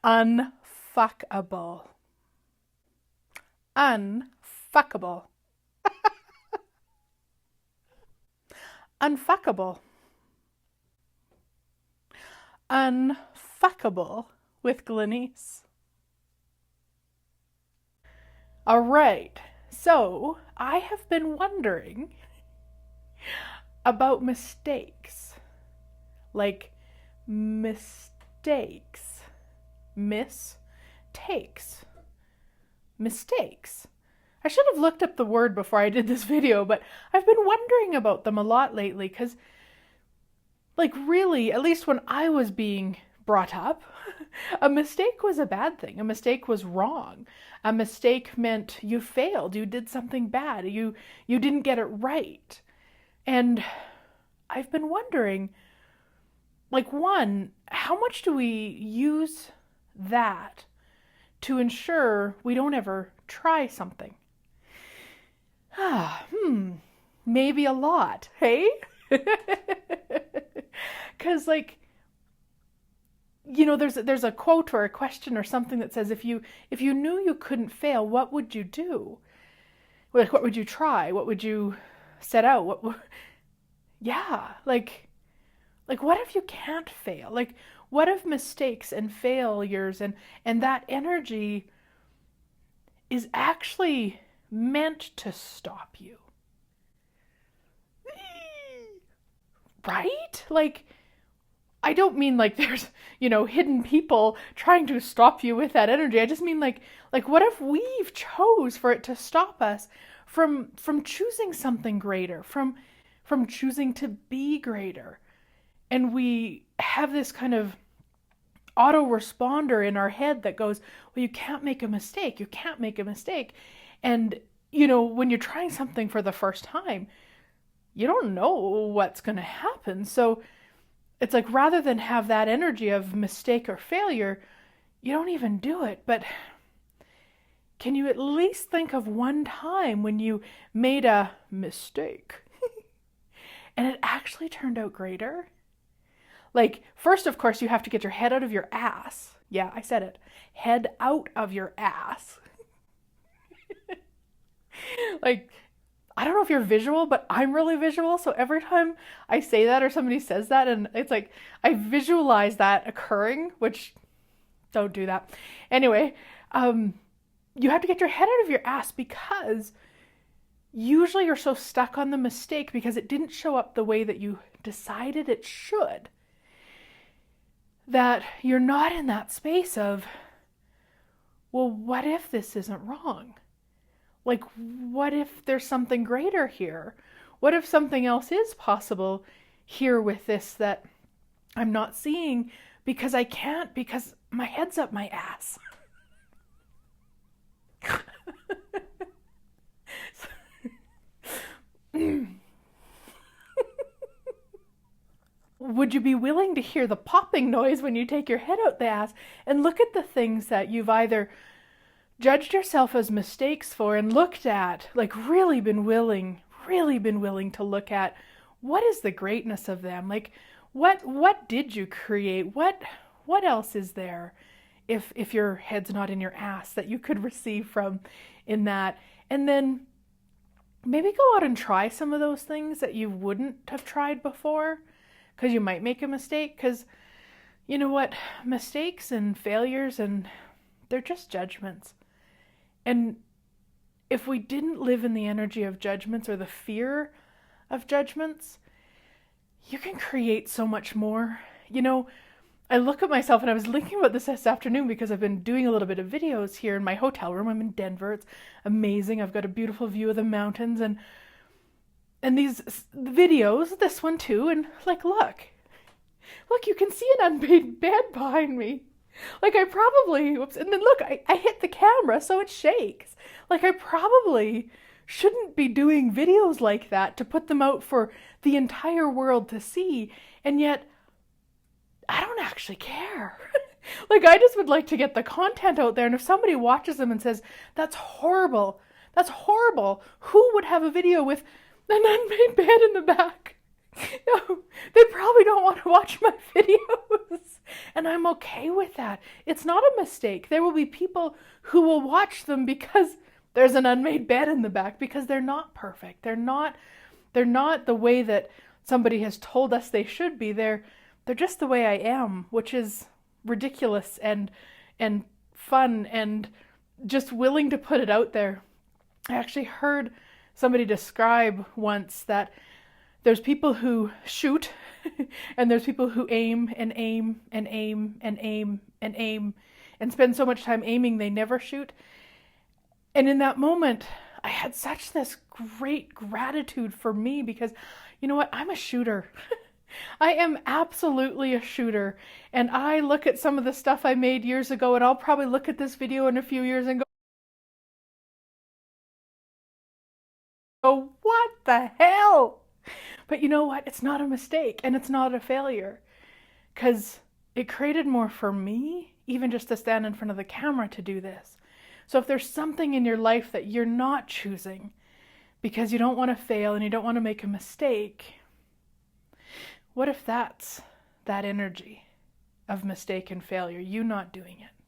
Unfuckable. Unfuckable. Unfuckable. Unfuckable with Glenyce. All right, so I have been wondering about mistakes. Like mistakes. Mistakes. Mistakes. I should have looked up the word before I did this video, but I've been wondering about them a lot lately because, like, really, at least when I was being brought up, a mistake was a bad thing. A mistake was wrong. A mistake meant you failed. You did something bad. You didn't get it right. And I've been wondering, like, one, how much do we use that to ensure we don't ever try something? Maybe a lot, hey? Because, like, you know, there's a quote or a question or something that says, if you knew you couldn't fail, what would you do? Like, what would you try? What would you set out? Yeah, like what if you can't fail? Like, what if mistakes and failures and that energy is actually meant to stop you? Right? Like, I don't mean like there's, you know, hidden people trying to stop you with that energy. I just mean like what if we've chose for it to stop us from choosing something greater, from choosing to be greater? And we have this kind of autoresponder in our head that goes, well, you can't make a mistake. You can't make a mistake. And, you know, when you're trying something for the first time, you don't know what's going to happen. So it's like, rather than have that energy of mistake or failure, you don't even do it. But can you at least think of one time when you made a mistake and it actually turned out greater? Like, first, of course, you have to get your head out of your ass. Yeah, I said it. Head out of your ass. Like, I don't know if you're visual, but I'm really visual. So every time I say that or somebody says that, and it's like, I visualize that occurring, which, don't do that. Anyway, you have to get your head out of your ass, because usually you're so stuck on the mistake because it didn't show up the way that you decided it should, that you're not in that space of, well, what if this isn't wrong? Like, what if there's something greater here? What if something else is possible here with this that I'm not seeing because I can't, because my head's up my ass? Would you be willing to hear the popping noise when you take your head out the ass and look at the things that you've either judged yourself as mistakes for and looked at, like really been willing to look at, what is the greatness of them? Like, what did you create? What else is there if your head's not in your ass that you could receive from in that? And then maybe go out and try some of those things that you wouldn't have tried before, because you might make a mistake. Because you know what? Mistakes and failures, and they're just judgments. And if we didn't live in the energy of judgments or the fear of judgments, you can create so much more. You know, I look at myself, and I was thinking about this afternoon because I've been doing a little bit of videos here in my hotel room. I'm in Denver. It's amazing. I've got a beautiful view of the mountains, and these videos, this one too, and like, look, you can see an unmade bed behind me. Like, I probably, whoops, and then look, I hit the camera so it shakes. Like, I probably shouldn't be doing videos like that to put them out for the entire world to see, and yet I don't actually care. Like, I just would like to get the content out there, and if somebody watches them and says, that's horrible, who would have a video with an unmade bed in the back? No, they probably don't want to watch my videos. And I'm okay with that. It's not a mistake. There will be people who will watch them because there's an unmade bed in the back, because they're not perfect. They're not the way that somebody has told us they should be. They're just the way I am, which is ridiculous and fun and just willing to put it out there. I actually heard somebody describe once that there's people who shoot and there's people who aim and aim and aim and aim and aim and spend so much time aiming they never shoot. And in that moment, I had such this great gratitude for me because, you know what, I'm a shooter. I am absolutely a shooter. And I look at some of the stuff I made years ago, and I'll probably look at this video in a few years and go, what the hell? But you know what? It's not a mistake and it's not a failure, because it created more for me, even just to stand in front of the camera to do this. So if there's something in your life that you're not choosing because you don't want to fail and you don't want to make a mistake, what if that's that energy of mistake and failure, you not doing it?